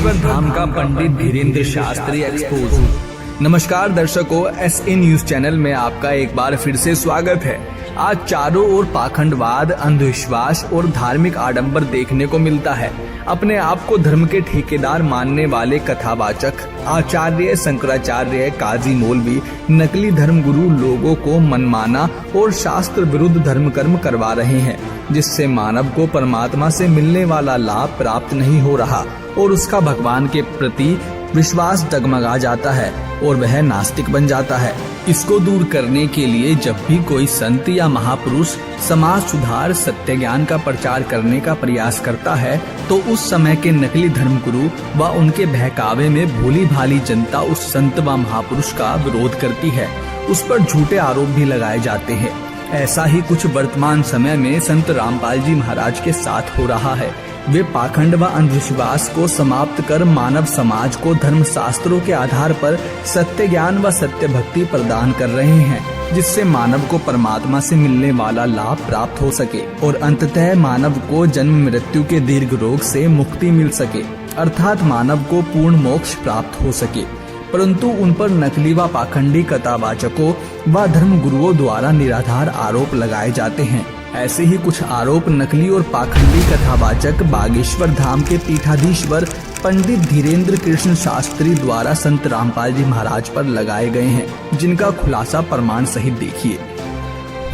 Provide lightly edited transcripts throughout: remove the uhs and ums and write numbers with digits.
बागेश्वर धाम का पंडित धीरेन्द्र शास्त्री एक्सपोज। नमस्कार दर्शकों, SE न्यूज चैनल में आपका एक बार फिर से स्वागत है। आज चारों ओर पाखंडवाद, अंधविश्वास और धार्मिक आडंबर देखने को मिलता है। अपने आप को धर्म के ठेकेदार मानने वाले कथावाचक, आचार्य, शंकराचार्य, काजी, मौलवी, नकली धर्म गुरु लोगों को मनमाना और शास्त्र विरुद्ध धर्म कर्म करवा रहे हैं, जिससे मानव को परमात्मा से मिलने वाला लाभ प्राप्त नहीं हो रहा और उसका भगवान के प्रति विश्वास डगमगा जाता है और वह नास्तिक बन जाता है। इसको दूर करने के लिए जब भी कोई संत या महापुरुष समाज सुधार, सत्य ज्ञान का प्रचार करने का प्रयास करता है, तो उस समय के नकली धर्मगुरु व उनके बहकावे में भोली भाली जनता उस संत व महापुरुष का विरोध करती है। उस पर झूठे आरोप भी लगाए जाते हैं। ऐसा ही कुछ वर्तमान समय में संत रामपाल जी महाराज के साथ हो रहा है। वे पाखंड व अंधविश्वास को समाप्त कर मानव समाज को धर्म शास्त्रों के आधार पर सत्य ज्ञान व सत्य भक्ति प्रदान कर रहे हैं, जिससे मानव को परमात्मा से मिलने वाला लाभ प्राप्त हो सके और अंततः मानव को जन्म मृत्यु के दीर्घ रोग से मुक्ति मिल सके, अर्थात मानव को पूर्ण मोक्ष प्राप्त हो सके। परंतु उन पर नकली व पाखंडी कथावाचकों व धर्म गुरुओं द्वारा निराधार आरोप लगाए जाते हैं। ऐसे ही कुछ आरोप नकली और पाखंडी कथावाचक बागेश्वर धाम के पीठाधीश्वर पंडित धीरेन्द्र कृष्ण शास्त्री द्वारा संत रामपाल जी महाराज पर लगाए गए हैं, जिनका खुलासा प्रमाण सहित देखिए।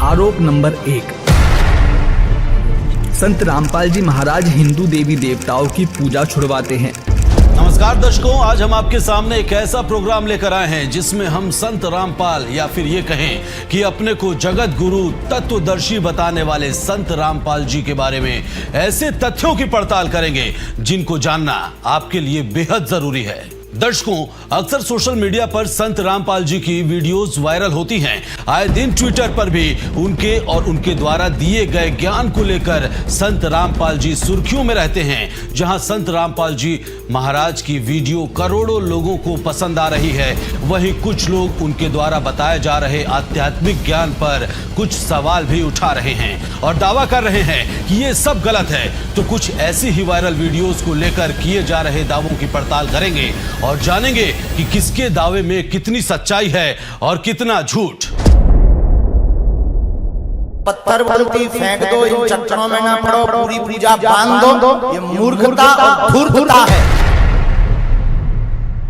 आरोप नंबर 1, संत रामपाल जी महाराज हिंदू देवी देवताओं की पूजा छुड़वाते हैं। नमस्कार दर्शकों, आज हम आपके सामने एक ऐसा प्रोग्राम लेकर आए हैं जिसमें हम संत रामपाल या फिर ये कहें कि अपने को जगत गुरु तत्वदर्शी बताने वाले संत रामपाल जी के बारे में ऐसे तथ्यों की पड़ताल करेंगे जिनको जानना आपके लिए बेहद जरूरी है। दर्शकों, अक्सर सोशल मीडिया पर संत रामपाल जी की वीडियोस वायरल होती हैं। आए दिन ट्विटर पर भी उनके और उनके द्वारा दिए गए ज्ञान को लेकर संत रामपाल जी सुर्खियों में रहते हैं। जहां संत रामपाल जी महाराज की वीडियो करोड़ों लोगों को पसंद आ रही है, वहीं कुछ लोग उनके द्वारा बताए जा रहे आध्यात्मिक ज्ञान पर कुछ सवाल भी उठा रहे हैं और दावा कर रहे हैं कि ये सब गलत है। तो कुछ ऐसी ही वायरल वीडियोस को लेकर किए जा रहे दावों की पड़ताल करेंगे और जानेंगे कि किसके दावे में कितनी सच्चाई है और कितना झूठ। पत्थर बल्टी फेंक दो, इन चट्टानों में ना पड़ो, पूरी पूजा बांध दो, ये मूर्खता और धूर्तता है।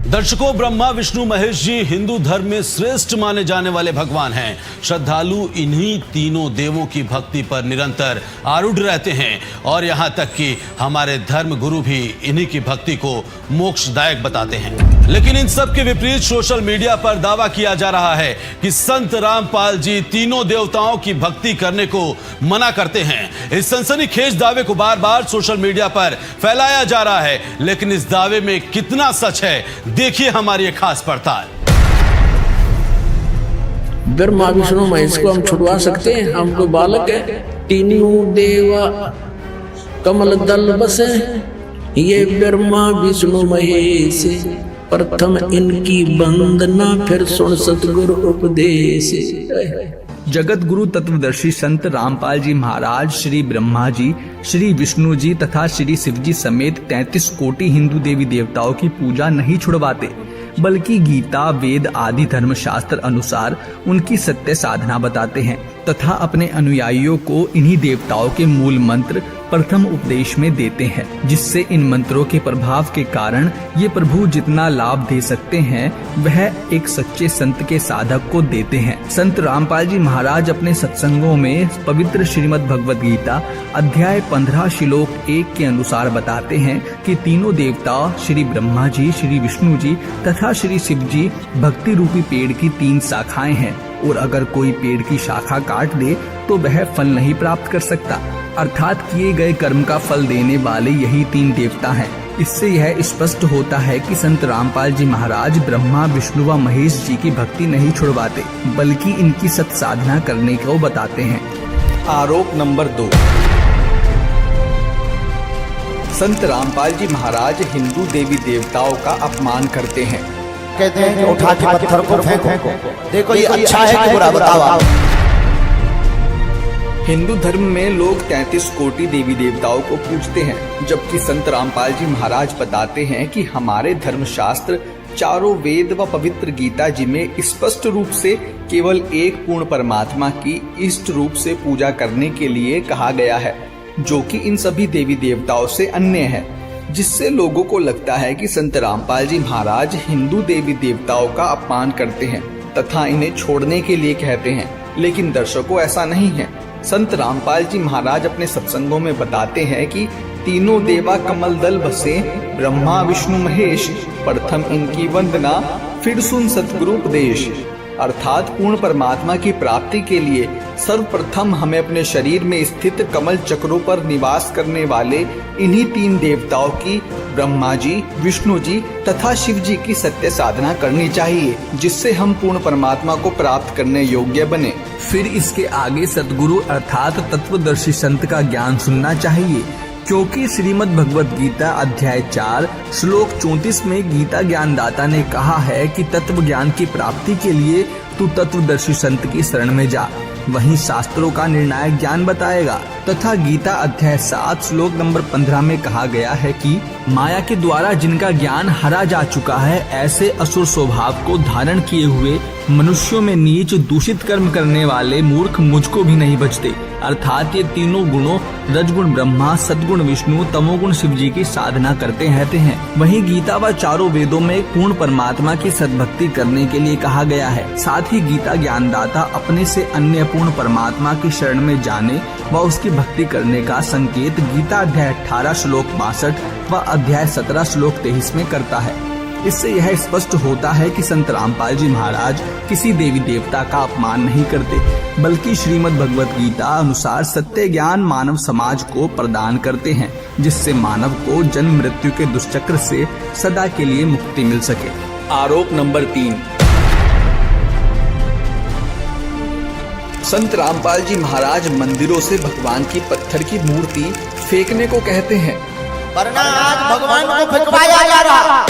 दर्शकों, ब्रह्मा विष्णु महेश जी हिंदू धर्म में श्रेष्ठ माने जाने वाले भगवान हैं। श्रद्धालु इन्हीं तीनों देवों की भक्ति पर निरंतर आरूढ़ रहते हैं और यहाँ तक कि हमारे धर्म गुरु भी इन्हीं की भक्ति को मोक्षदायक बताते हैं। लेकिन इन सब के विपरीत सोशल मीडिया पर दावा किया जा रहा है कि संत रामपाल जी तीनों देवताओं की भक्ति करने को मना करते हैं। इस सनसनीखेज दावे को बार बार सोशल मीडिया पर फैलाया जा रहा है, लेकिन इस दावे में कितना सच है, देखिए हमारी एक खास पड़ताल। ब्रह्मा विष्णु महेश को हम छुड़वा सकते हैं? हम तो बालक है। तीनों देवा कमल दल बसे, ये ब्रह्मा विष्णु महेश, प्रथम इनकी वंदना फिर सुन सतगुरु उपदेश। जगत गुरु तत्वदर्शी संत रामपाल जी महाराज श्री ब्रह्मा जी, श्री विष्णु जी तथा श्री शिव जी समेत 33 कोटि हिंदू देवी देवताओं की पूजा नहीं छुड़वाते, बल्कि गीता, वेद आदि धर्मशास्त्र अनुसार उनकी सत्य साधना बताते हैं तथा अपने अनुयायियों को इन्हीं देवताओं के मूल मंत्र प्रथम उपदेश में देते हैं, जिससे इन मंत्रों के प्रभाव के कारण ये प्रभु जितना लाभ दे सकते हैं वह एक सच्चे संत के साधक को देते हैं। संत रामपाल जी महाराज अपने सत्संगों में पवित्र श्रीमद् भगवद गीता अध्याय 15 श्लोक 1 के अनुसार बताते हैं कि तीनों देवता श्री ब्रह्मा जी, श्री विष्णु जी तथा श्री शिव जी भक्ति रूपी पेड़ की 3 शाखाएं हैं और अगर कोई पेड़ की शाखा काट दे तो वह फल नहीं प्राप्त कर सकता, अर्थात किए गए कर्म का फल देने वाले यही 3 देवता हैं। इससे यह स्पष्ट होता है कि संत रामपाल जी महाराज ब्रह्मा विष्णु व महेश जी की भक्ति नहीं छुड़वाते, बल्कि इनकी सत साधना करने को बताते हैं। आरोप नंबर 2, संत रामपाल जी महाराज हिंदू देवी देवताओं का अपमान करते हैं। कहते हैं कि उठा के पत्थर को फेंको, देखो ये अच्छा है कि बुरा, बताओ। हिंदू धर्म में लोग 33 कोटि देवी देवताओं को पूजते हैं, जबकि संत रामपाल जी महाराज बताते हैं कि हमारे धर्मशास्त्र चारों वेद व पवित्र गीता जी में स्पष्ट रूप से केवल एक पूर्ण परमात्मा की इष्ट रूप से पूजा करने के लिए कहा गया है, जो कि इन सभी देवी देवताओं से अन्य है, जिससे लोगों को लगता है कि संत रामपाल जी महाराज हिंदू देवी देवताओं का अपमान करते हैं तथा इन्हें छोड़ने के लिए कहते हैं। लेकिन दर्शकों, ऐसा नहीं है। संत रामपाल जी महाराज अपने सत्संगों में बताते हैं कि तीनों देवा कमल दल बसे, ब्रह्मा विष्णु महेश, प्रथम इनकी वंदना, फिर सुन सतगुरु उपदेश। अर्थात पूर्ण परमात्मा की प्राप्ति के लिए सर्वप्रथम हमें अपने शरीर में स्थित कमल चक्रों पर निवास करने वाले इन्हीं तीन देवताओं की, ब्रह्मा जी, विष्णु जी तथा शिव जी की सत्य साधना करनी चाहिए, जिससे हम पूर्ण परमात्मा को प्राप्त करने योग्य बने। फिर इसके आगे सतगुरु अर्थात तत्वदर्शी संत का ज्ञान सुनना चाहिए, क्योंकि श्रीमद् भगवत गीता अध्याय 4 श्लोक 34 में गीता ज्ञानदाता ने कहा है कि तत्व ज्ञान की प्राप्ति के लिए तू तत्वदर्शी संत की शरण में जा, वहीं शास्त्रों का निर्णायक ज्ञान बताएगा। तथा गीता अध्याय 7 श्लोक नंबर 15 में कहा गया है कि माया के द्वारा जिनका ज्ञान हरा जा चुका है, ऐसे असुर स्वभाव को धारण किए हुए मनुष्यों में नीच दूषित कर्म करने वाले मूर्ख मुझको भी नहीं बचते। अर्थात ये तीनों गुणों रजगुण ब्रह्मा, सद्गुण विष्णु, तमोगुण शिव जी की साधना करते रहते हैं। वहीं गीता व चारों वेदों में पूर्ण परमात्मा की सद्भक्ति करने के लिए कहा गया है। साथ ही गीता ज्ञानदाता अपने से अन्य पूर्ण परमात्मा की शरण में जाने व उसकी भक्ति करने का संकेत गीता अध्याय 18 श्लोक 62 व अध्याय 17 श्लोक 23 में करता है। इससे यह स्पष्ट होता है कि संत रामपाल जी महाराज किसी देवी देवता का अपमान नहीं करते, बल्कि श्रीमद् भगवत गीता अनुसार सत्य ज्ञान मानव समाज को प्रदान करते हैं, जिससे मानव को जन्म मृत्यु के दुष्चक्र से सदा के लिए मुक्ति मिल सके। आरोप नंबर 3, संत रामपाल जी महाराज मंदिरों से भगवान की पत्थर की मूर्ति फेंकने को कहते हैं, वरना आज भगवान को फेंकवाया जा रहा।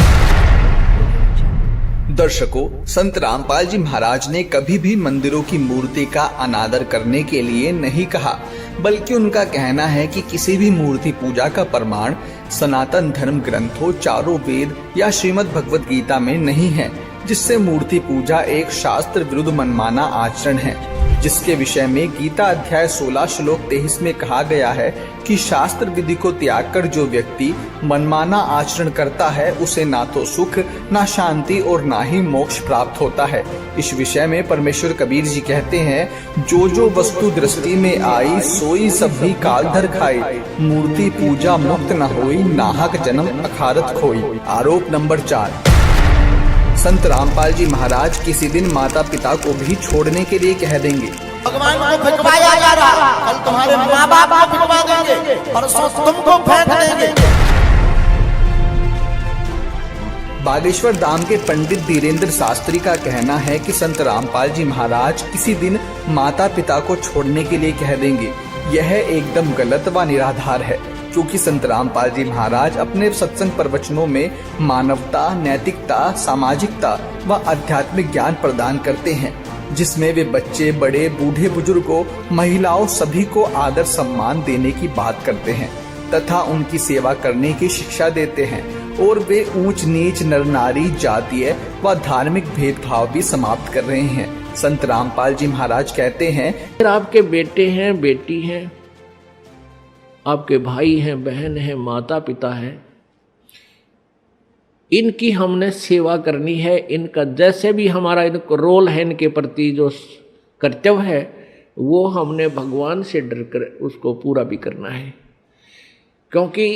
दर्शकों, संत रामपाल जी महाराज ने कभी भी मंदिरों की मूर्ति का अनादर करने के लिए नहीं कहा, बल्कि उनका कहना है कि किसी भी मूर्ति पूजा का प्रमाण सनातन धर्म ग्रंथों, चारों वेद या श्रीमद् भगवत गीता में नहीं है, जिससे मूर्ति पूजा एक शास्त्र विरुद्ध मनमाना आचरण है, जिसके विषय में गीता अध्याय 16 श्लोक 23 में कहा गया है कि शास्त्र विधि को त्याग कर जो व्यक्ति मनमाना आचरण करता है, उसे ना तो सुख, ना शांति और ना ही मोक्ष प्राप्त होता है। इस विषय में परमेश्वर कबीर जी कहते हैं, जो जो वस्तु दृष्टि में आई, सोई सभी काल धर खाई, मूर्ति पूजा मुक्त न होई, नाहक जन्म अखारत खोई। आरोप नंबर 4, संत रामपाल जी महाराज किसी दिन माता पिता को भी छोड़ने के लिए कह देंगे। भगवान को फेंकवाया जा रहा, कल तुम्हारे माँ बाप को फेंकवा देंगे, परसों तुमको फेंक देंगे। बागेश्वर धाम के पंडित धीरेन्द्र शास्त्री का कहना है कि संत रामपाल जी महाराज किसी दिन माता पिता को छोड़ने के लिए कह देंगे। यह एकदम गलत व निराधार है, क्योंकि संत रामपाल जी महाराज अपने सत्संग प्रवचनों में मानवता, नैतिकता, सामाजिकता व आध्यात्मिक ज्ञान प्रदान करते हैं, जिसमें वे बच्चे, बड़े, बूढ़े, बुजुर्गों, महिलाओं सभी को आदर सम्मान देने की बात करते हैं तथा उनकी सेवा करने की शिक्षा देते हैं, और वे ऊंच नीच, नर नारी, जातीय व धार्मिक भेदभाव भी समाप्त कर रहे हैं। संत रामपाल जी महाराज कहते हैं, आपके बेटे हैं, बेटी हैं, आपके भाई हैं, बहन हैं, माता पिता हैं, इनकी हमने सेवा करनी है। इनका जैसे भी हमारा इनको रोल है, इनके प्रति जो कर्तव्य है, वो हमने भगवान से डर कर उसको पूरा भी करना है, क्योंकि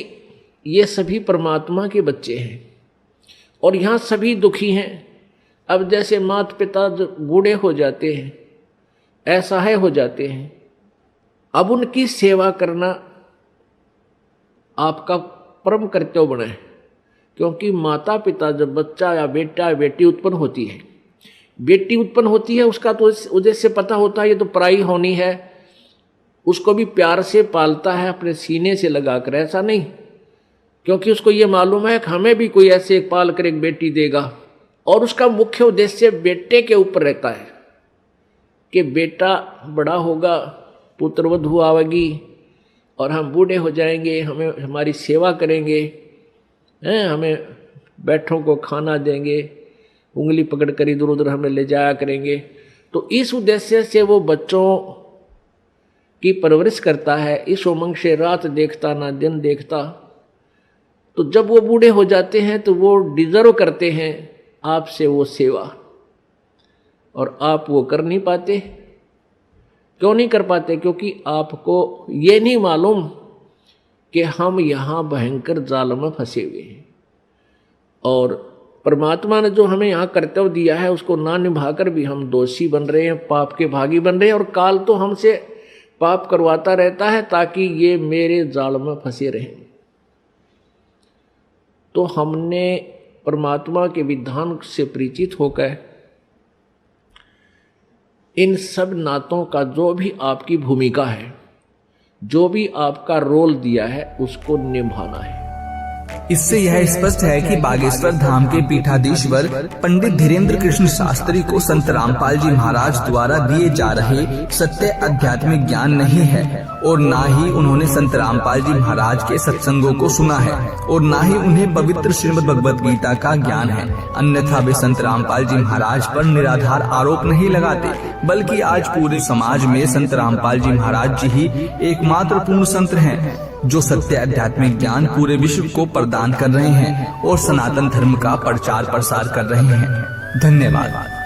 ये सभी परमात्मा के बच्चे हैं और यहाँ सभी दुखी हैं। अब जैसे माता पिता जो बूढ़े हो जाते हैं, असहाय हो जाते हैं, अब उनकी सेवा करना आपका परम कर्तव्य बना है, क्योंकि माता पिता जब बच्चा या बेटा या बेटी उत्पन्न होती है, बेटी उत्पन्न होती है, उसका तो उद्देश्य पता होता है, ये तो पराई होनी है, उसको भी प्यार से पालता है, अपने सीने से लगाकर। ऐसा नहीं, क्योंकि उसको ये मालूम है कि हमें भी कोई ऐसे एक पाल कर एक बेटी देगा, और उसका मुख्य उद्देश्य बेटे के ऊपर रहता है कि बेटा बड़ा होगा, पुत्र वधू आवेगी और हम बूढ़े हो जाएंगे, हमें हमारी सेवा करेंगे, हमें बैठों को खाना देंगे, उंगली पकड़ कर इधर उधर हमें ले जाया करेंगे। तो इस उद्देश्य से वो बच्चों की परवरिश करता है, इस उमंग से रात देखता ना दिन देखता। तो जब वो बूढ़े हो जाते हैं तो वो डिजर्व करते हैं आपसे वो सेवा, और आप वो कर नहीं पाते। क्यों नहीं कर पाते? क्योंकि आपको ये नहीं मालूम कि हम यहाँ भयंकर जाल में फंसे हुए हैं, और परमात्मा ने जो हमें यहाँ कर्तव्य दिया है उसको ना निभाकर भी हम दोषी बन रहे हैं, पाप के भागी बन रहे हैं, और काल तो हमसे पाप करवाता रहता है ताकि ये मेरे जाल में फंसे रहें। तो हमने परमात्मा के विधान से परिचित होकर इन सब नातों का जो भी आपकी भूमिका है, जो भी आपका रोल दिया है, उसको निभाना है। इससे यह स्पष्ट है कि बागेश्वर धाम के पीठाधीश्वर पंडित धीरेन्द्र कृष्ण शास्त्री को संत रामपाल जी महाराज द्वारा दिए जा रहे सत्य आध्यात्मिक ज्ञान नहीं है, और ना ही उन्होंने संत रामपाल जी महाराज के सत्संगों को सुना है, और ना ही उन्हें पवित्र श्रीमद् भगवद गीता का ज्ञान है। अन्यथा वे संत रामपाल जी महाराज पर निराधार आरोप नहीं लगाते, बल्कि आज पूरे समाज में संत रामपाल जी महाराज जी ही एकमात्र पूर्ण संत हैं, जो सत्य आध्यात्मिक ज्ञान पूरे विश्व को प्रदान कर रहे हैं और सनातन धर्म का प्रचार प्रसार कर रहे हैं। धन्यवाद।